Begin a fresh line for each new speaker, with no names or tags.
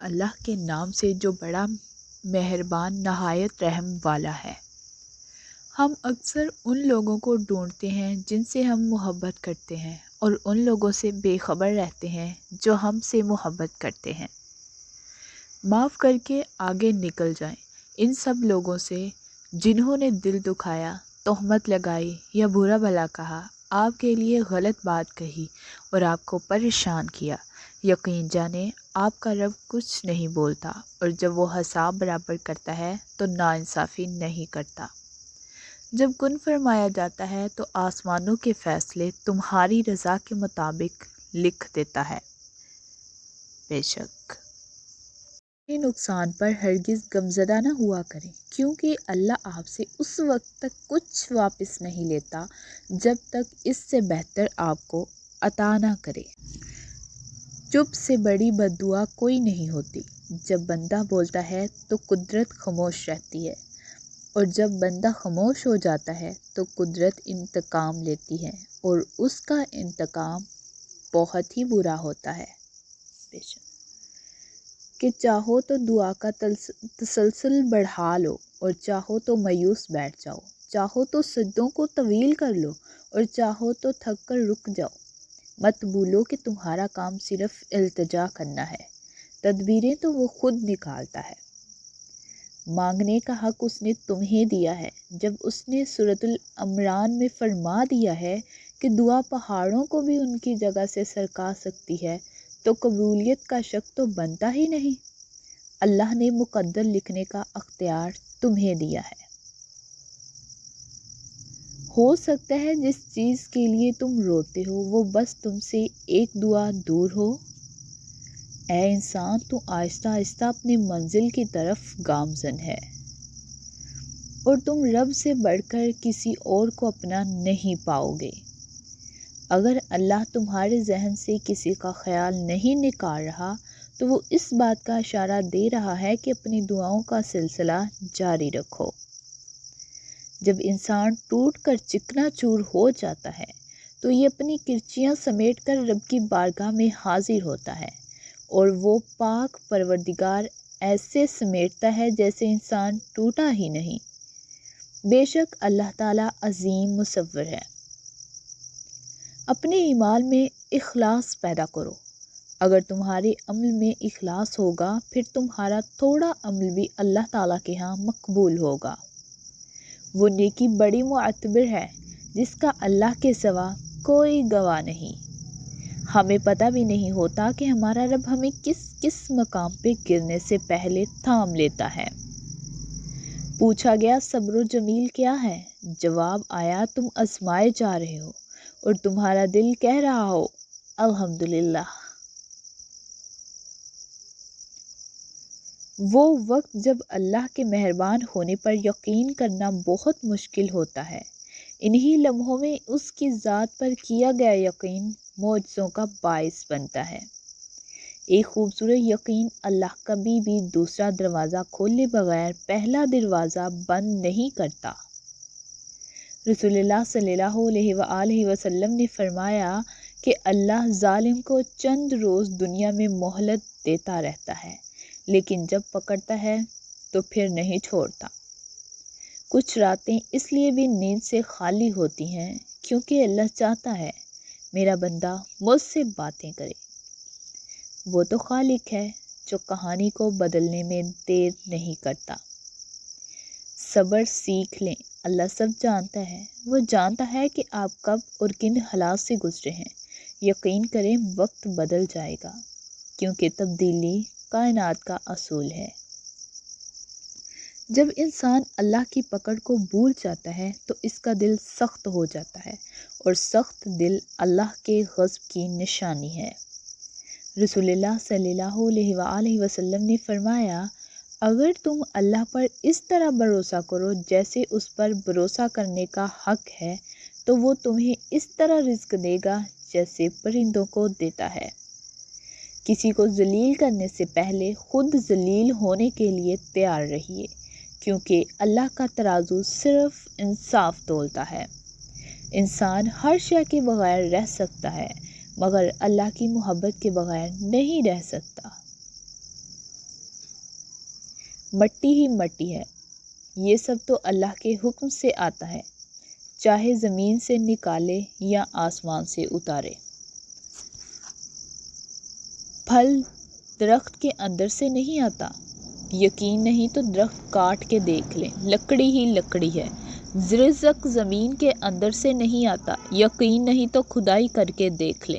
اللہ کے نام سے جو بڑا مہربان نہایت رحم والا ہے۔ ہم اکثر ان لوگوں کو ڈھونڈتے ہیں جن سے ہم محبت کرتے ہیں اور ان لوگوں سے بے خبر رہتے ہیں جو ہم سے محبت کرتے ہیں۔ معاف کر کے آگے نکل جائیں ان سب لوگوں سے جنہوں نے دل دکھایا، تہمت لگائی یا برا بھلا کہا، آپ کے لیے غلط بات کہی اور آپ کو پریشان کیا۔ یقین جانیں آپ کا رب کچھ نہیں بولتا، اور جب وہ حساب برابر کرتا ہے تو ناانصافی نہیں کرتا۔ جب کن فرمایا جاتا ہے تو آسمانوں کے فیصلے تمہاری رضا کے مطابق لکھ دیتا ہے۔ بے شک نقصان پر ہرگز غمزدہ نہ ہوا کریں، کیونکہ اللہ آپ سے اس وقت تک کچھ واپس نہیں لیتا جب تک اس سے بہتر آپ کو عطا نہ کرے۔ چپ سے بڑی بددعا کوئی نہیں ہوتی۔ جب بندہ بولتا ہے تو قدرت خاموش رہتی ہے، اور جب بندہ خاموش ہو جاتا ہے تو قدرت انتقام لیتی ہے، اور اس کا انتقام بہت ہی برا ہوتا ہے۔ بے شک کہ چاہو تو دعا کا تسلسل بڑھا لو، اور چاہو تو مایوس بیٹھ جاؤ، چاہو تو سجدوں کو طویل کر لو، اور چاہو تو تھک کر رک جاؤ۔ مت بھولو کہ تمہارا کام صرف التجا کرنا ہے، تدبیریں تو وہ خود نکالتا ہے۔ مانگنے کا حق اس نے تمہیں دیا ہے، جب اس نے سورۃ العمران میں فرما دیا ہے کہ دعا پہاڑوں کو بھی ان کی جگہ سے سرکا سکتی ہے، تو قبولیت کا شک تو بنتا ہی نہیں۔ اللہ نے مقدر لکھنے کا اختیار تمہیں دیا ہے۔ ہو سکتا ہے جس چیز کے لیے تم روتے ہو وہ بس تم سے ایک دعا دور ہو۔ اے انسان، تو آہستہ آہستہ اپنی منزل کی طرف گامزن ہے، اور تم رب سے بڑھ کر کسی اور کو اپنا نہیں پاؤ گے۔ اگر اللہ تمہارے ذہن سے کسی کا خیال نہیں نکال رہا تو وہ اس بات کا اشارہ دے رہا ہے کہ اپنی دعاؤں کا سلسلہ جاری رکھو۔ جب انسان ٹوٹ کر چکنا چور ہو جاتا ہے تو یہ اپنی کرچیاں سمیٹ کر رب کی بارگاہ میں حاضر ہوتا ہے، اور وہ پاک پروردگار ایسے سمیٹتا ہے جیسے انسان ٹوٹا ہی نہیں۔ بے شک اللہ تعالیٰ عظیم مصور ہے۔ اپنے اعمال میں اخلاص پیدا کرو۔ اگر تمہارے عمل میں اخلاص ہوگا پھر تمہارا تھوڑا عمل بھی اللہ تعالیٰ کے ہاں مقبول ہوگا۔ وہ نیکی بڑی معتبر ہے جس کا اللہ کے سوا کوئی گواہ نہیں۔ ہمیں پتہ بھی نہیں ہوتا کہ ہمارا رب ہمیں کس کس مقام پہ گرنے سے پہلے تھام لیتا ہے۔ پوچھا گیا صبر و جمیل کیا ہے؟ جواب آیا تم آزمائے جا رہے ہو اور تمہارا دل کہہ رہا ہو الحمدللہ۔ وہ وقت جب اللہ کے مہربان ہونے پر یقین کرنا بہت مشکل ہوتا ہے، انہی لمحوں میں اس کی ذات پر کیا گیا یقین معجزوں کا باعث بنتا ہے۔ ایک خوبصورت یقین اللہ کبھی بھی دوسرا دروازہ کھولے بغیر پہلا دروازہ بند نہیں کرتا۔ رسول اللہ صلی اللہ علیہ وآلہ وسلم نے فرمایا کہ اللہ ظالم کو چند روز دنیا میں مہلت دیتا رہتا ہے، لیکن جب پکڑتا ہے تو پھر نہیں چھوڑتا۔ کچھ راتیں اس لیے بھی نیند سے خالی ہوتی ہیں کیونکہ اللہ چاہتا ہے میرا بندہ مجھ سے باتیں کرے۔ وہ تو خالق ہے جو کہانی کو بدلنے میں دیر نہیں کرتا۔ صبر سیکھ لیں، اللہ سب جانتا ہے۔ وہ جانتا ہے کہ آپ کب اور کن حالات سے گزرے ہیں۔ یقین کریں وقت بدل جائے گا، کیونکہ تبدیلی کائنات کا اصول ہے۔ جب انسان اللہ کی پکڑ کو بھول جاتا ہے تو اس کا دل سخت ہو جاتا ہے، اور سخت دل اللہ کے غضب کی نشانی ہے۔ رسول اللہ صلی اللہ علیہ وآلہ وسلم نے فرمایا اگر تم اللہ پر اس طرح بھروسہ کرو جیسے اس پر بھروسہ کرنے کا حق ہے تو وہ تمہیں اس طرح رزق دے گا جیسے پرندوں کو دیتا ہے۔ کسی کو ذلیل کرنے سے پہلے خود ذلیل ہونے کے لیے تیار رہیے، کیونکہ اللہ کا ترازو صرف انصاف تولتا ہے۔ انسان ہر شے کے بغیر رہ سکتا ہے مگر اللہ کی محبت کے بغیر نہیں رہ سکتا۔ مٹی ہی مٹی ہے، یہ سب تو اللہ کے حکم سے آتا ہے، چاہے زمین سے نکالے یا آسمان سے اتارے۔ پھل درخت کے اندر سے نہیں آتا، یقین نہیں تو درخت کاٹ کے دیکھ لیں، لکڑی ہی لکڑی ہے۔ رزق زمین کے اندر سے نہیں آتا، یقین نہیں تو کھدائی کر کے دیکھ لیں۔